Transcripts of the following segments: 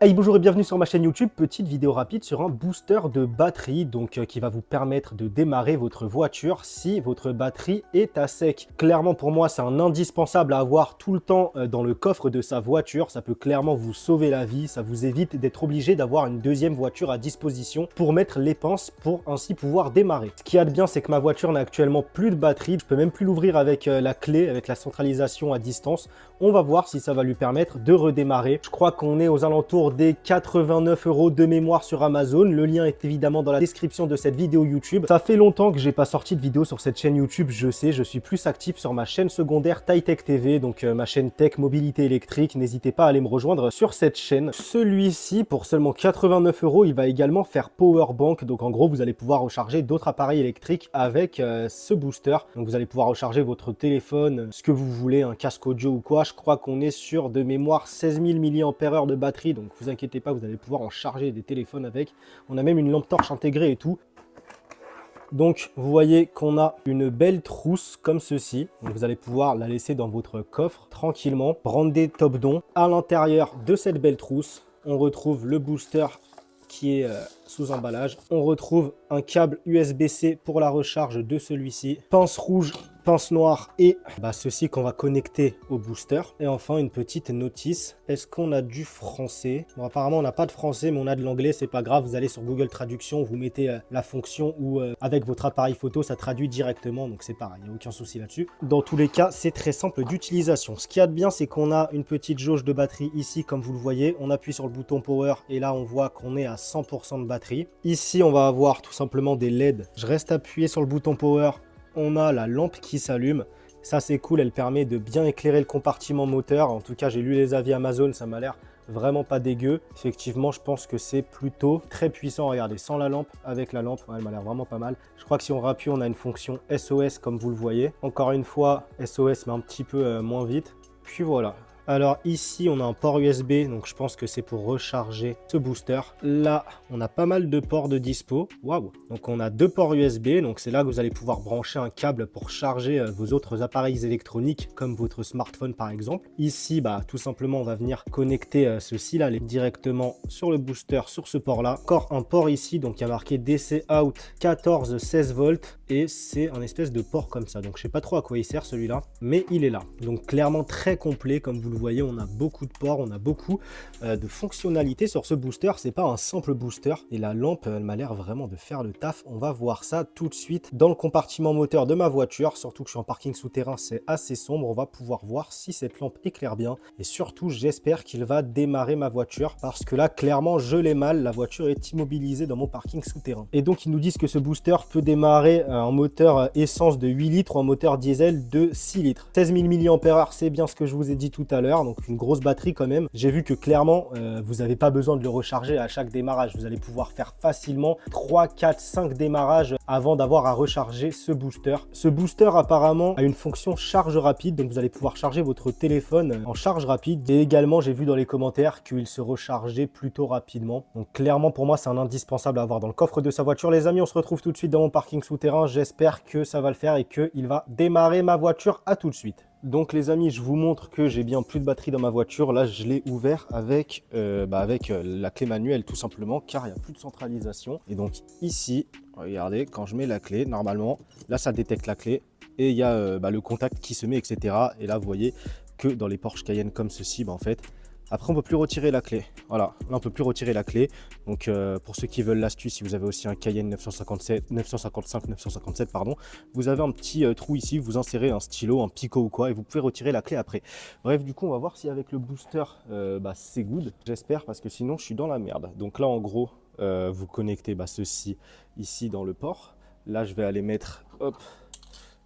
Hey, bonjour et bienvenue sur ma chaîne YouTube. Petite vidéo rapide sur un booster de batterie qui va vous permettre de démarrer votre voiture si votre batterie est à sec. Clairement pour moi c'est un indispensable à avoir tout le temps dans le coffre de sa voiture. Ça peut clairement vous sauver la vie, ça vous évite d'être obligé d'avoir une deuxième voiture à disposition pour mettre l'essence pour ainsi pouvoir démarrer. Ce qu'il y a de bien c'est que ma voiture n'a actuellement plus de batterie, je peux même plus l'ouvrir avec la clé, avec la centralisation à distance. On va voir si ça va lui permettre de redémarrer. Je crois qu'on est aux alentours des 89 € de mémoire sur Amazon. Le lien est évidemment dans la description de cette vidéo YouTube. Ça fait longtemps que j'ai pas sorti de vidéo sur cette chaîne YouTube, je sais, je suis plus actif sur ma chaîne secondaire TyTech TV, donc ma chaîne tech mobilité électrique. N'hésitez pas à aller me rejoindre sur cette chaîne. Celui-ci, pour seulement 89 €, il va également faire power bank. Donc en gros, vous allez pouvoir recharger d'autres appareils électriques avec ce booster. Donc vous allez pouvoir recharger votre téléphone, ce que vous voulez, un casque audio ou quoi. Je crois qu'on est sur de mémoire 16 000 mAh de batterie, donc vous inquiétez pas, vous allez pouvoir en charger des téléphones avec. On a même une lampe torche intégrée et tout. Donc vous voyez qu'on a une belle trousse comme ceci. Donc, vous allez pouvoir la laisser dans votre coffre tranquillement. Brandé Topdon. À l'intérieur de cette belle trousse, on retrouve le booster qui est sous emballage. On retrouve un câble USB-C pour la recharge de celui-ci. Pince rouge, pince noire et ceci qu'on va connecter au booster. Et enfin une petite notice. Est-ce qu'on a du français? Bon, apparemment on n'a pas de français mais on a de l'anglais, c'est pas grave. Vous allez sur Google Traduction, vous mettez la fonction où avec votre appareil photo ça traduit directement, donc c'est pareil, il n'y a aucun souci là-dessus. Dans tous les cas c'est très simple d'utilisation. Ce qu'il y a de bien c'est qu'on a une petite jauge de batterie ici comme vous le voyez. On appuie sur le bouton power et là on voit qu'on est à 100% de batterie. Ici on va avoir tout simplement des LED. Je reste appuyé sur le bouton power. On a la lampe qui s'allume. Ça, c'est cool. Elle permet de bien éclairer le compartiment moteur. En tout cas, j'ai lu les avis Amazon. Ça m'a l'air vraiment pas dégueu. Effectivement, je pense que c'est plutôt très puissant. Regardez, sans la lampe, avec la lampe, ouais, elle m'a l'air vraiment pas mal. Je crois que si on rappuie, on a une fonction SOS comme vous le voyez. Encore une fois, SOS, mais un petit peu moins vite. Puis voilà. Alors ici, on a un port USB, donc je pense que c'est pour recharger ce booster. Là, on a pas mal de ports de dispo. Waouh! Donc on a deux ports USB, donc c'est là que vous allez pouvoir brancher un câble pour charger vos autres appareils électroniques, comme votre smartphone par exemple. Ici, tout simplement, on va venir connecter ceci là directement sur le booster, sur ce port-là. Encore un port ici, donc il y a marqué DC Out 14-16 volts, et c'est un espèce de port comme ça. Donc je sais pas trop à quoi il sert celui-là, mais il est là. Donc clairement très complet, comme vous le voyez, on a beaucoup de ports, on a beaucoup de fonctionnalités sur ce booster. C'est pas un simple booster et la lampe elle m'a l'air vraiment de faire le taf. On va voir ça tout de suite dans le compartiment moteur de ma voiture, surtout que je suis en parking souterrain, c'est assez sombre. On va pouvoir voir si cette lampe éclaire bien et surtout j'espère qu'il va démarrer ma voiture parce que là clairement je l'ai mal, la voiture est immobilisée dans mon parking souterrain. Et donc ils nous disent que ce booster peut démarrer en moteur essence de 8 litres ou en moteur diesel de 6 litres. 16 000 mAh, c'est bien ce que je vous ai dit tout à l'heure. Donc une grosse batterie quand même. J'ai vu que clairement vous n'avez pas besoin de le recharger à chaque démarrage. Vous allez pouvoir faire facilement 3, 4, 5 démarrages avant d'avoir à recharger ce booster. Ce booster apparemment a une fonction charge rapide, donc vous allez pouvoir charger votre téléphone en charge rapide. Et également j'ai vu dans les commentaires qu'il se rechargeait plutôt rapidement. Donc clairement pour moi c'est un indispensable à avoir dans le coffre de sa voiture. Les amis, on se retrouve tout de suite dans mon parking souterrain. J'espère que ça va le faire et qu'il va démarrer ma voiture. À tout de suite. Donc les amis, je vous montre que j'ai bien plus de batterie dans ma voiture. Là, je l'ai ouvert avec, la clé manuelle tout simplement, car il n'y a plus de centralisation. Et donc ici, regardez, quand je mets la clé, normalement, là ça détecte la clé et il y a le contact qui se met, etc. Et là, vous voyez que dans les Porsche Cayenne comme ceci, en fait, après on ne peut plus retirer la clé. Voilà, là on ne peut plus retirer la clé. Donc pour ceux qui veulent l'astuce, si vous avez aussi un Cayenne 957, pardon, vous avez un petit trou ici, vous insérez un stylo, un picot ou quoi, et vous pouvez retirer la clé après. Bref, du coup on va voir si avec le booster c'est good, j'espère, parce que sinon je suis dans la merde. Donc là en gros, vous connectez ceci ici dans le port. Là je vais aller mettre, hop,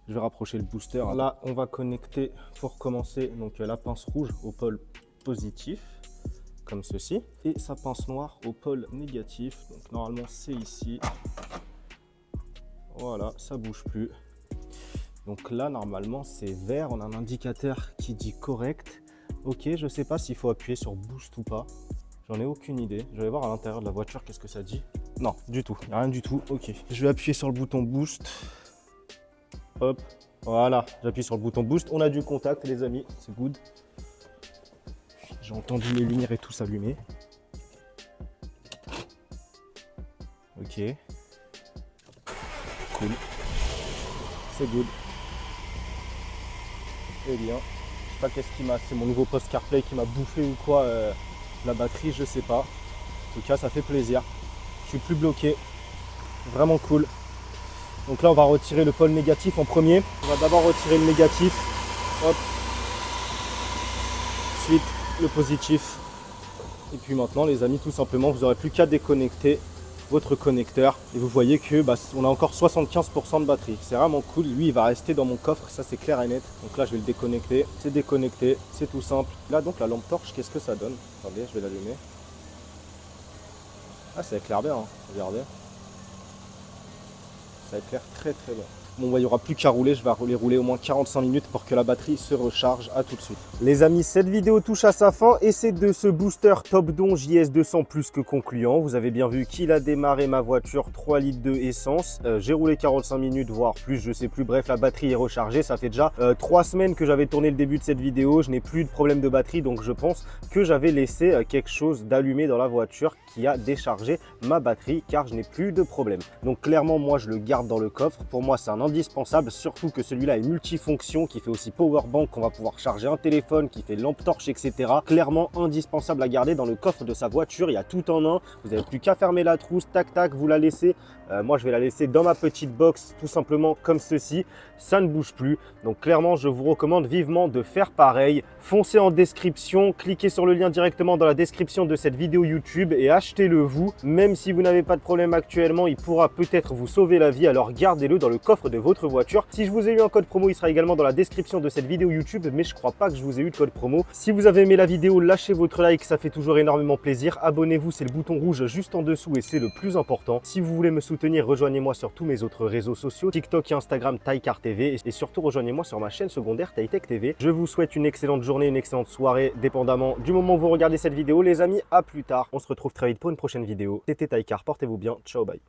je vais rapprocher le booster. Là on va connecter pour commencer donc la pince rouge au pôle positif comme ceci et sa pince noire au pôle négatif. Donc normalement c'est ici, voilà, ça bouge plus. Donc là normalement c'est vert, on a un indicateur qui dit correct. Ok, je sais pas s'il faut appuyer sur boost ou pas, j'en ai aucune idée. Je vais voir à l'intérieur de la voiture qu'est-ce que ça dit. Non, du tout, rien du tout. Ok, je vais appuyer sur le bouton boost, hop, voilà, j'appuie sur le bouton boost. On a du contact les amis, c'est good. J'ai entendu les lumières et tout s'allumer. Ok. Cool. C'est good. Eh bien, je sais pas qu'est-ce qui m'a... C'est mon nouveau post CarPlay qui m'a bouffé ou quoi la batterie, je sais pas. En tout cas, ça fait plaisir. Je suis plus bloqué. Vraiment cool. Donc là, on va retirer le pôle négatif en premier. On va d'abord retirer le négatif. Hop. Ensuite, le positif. Et puis maintenant, les amis, tout simplement, vous n'aurez plus qu'à déconnecter votre connecteur. Et vous voyez que on a encore 75% de batterie. C'est vraiment cool. Lui, il va rester dans mon coffre. Ça, c'est clair et net. Donc là, je vais le déconnecter. C'est déconnecté. C'est tout simple. Là, donc, la lampe torche, qu'est-ce que ça donne? Attendez, je vais l'allumer. Ah, ça éclaire bien. Hein. Regardez. Ça éclaire très très bien. Bon, il n'y aura plus qu'à rouler, je vais les rouler au moins 45 minutes pour que la batterie se recharge. À tout de suite. Les amis, cette vidéo touche à sa fin et c'est de ce booster Topdon JS200 plus que concluant. Vous avez bien vu qu'il a démarré ma voiture 3 litres de essence. J'ai roulé 45 minutes, voire plus, je sais plus. Bref, la batterie est rechargée. Ça fait déjà 3 semaines que j'avais tourné le début de cette vidéo. Je n'ai plus de problème de batterie, donc je pense que j'avais laissé quelque chose d'allumé dans la voiture qui a déchargé ma batterie car je n'ai plus de problème. Donc clairement, moi, je le garde dans le coffre. Pour moi, c'est un indispensable, surtout que celui-là est multifonction, qui fait aussi powerbank, qu'on va pouvoir charger un téléphone, qui fait lampe torche, etc. Clairement indispensable à garder dans le coffre de sa voiture. Il y a tout en un. Vous n'avez plus qu'à fermer la trousse, tac tac, vous la laissez. Moi, je vais la laisser dans ma petite box, tout simplement comme ceci. Ça ne bouge plus. Donc clairement, je vous recommande vivement de faire pareil. Foncez en description, cliquez sur le lien directement dans la description de cette vidéo YouTube et achetez-le vous. Même si vous n'avez pas de problème actuellement, il pourra peut-être vous sauver la vie. Alors gardez-le dans le coffre de votre voiture. Si je vous ai eu un code promo, il sera également dans la description de cette vidéo YouTube, mais je crois pas que je vous ai eu de code promo. Si vous avez aimé la vidéo, lâchez votre like, ça fait toujours énormément plaisir. Abonnez-vous, c'est le bouton rouge juste en dessous et c'est le plus important. Si vous voulez me soutenir, rejoignez-moi sur tous mes autres réseaux sociaux, TikTok et Instagram Tycar TV, et surtout rejoignez-moi sur ma chaîne secondaire Tytech TV. Je vous souhaite une excellente journée, une excellente soirée, dépendamment du moment où vous regardez cette vidéo. Les amis, à plus tard. On se retrouve très vite pour une prochaine vidéo. C'était Tycar, portez-vous bien, ciao, bye.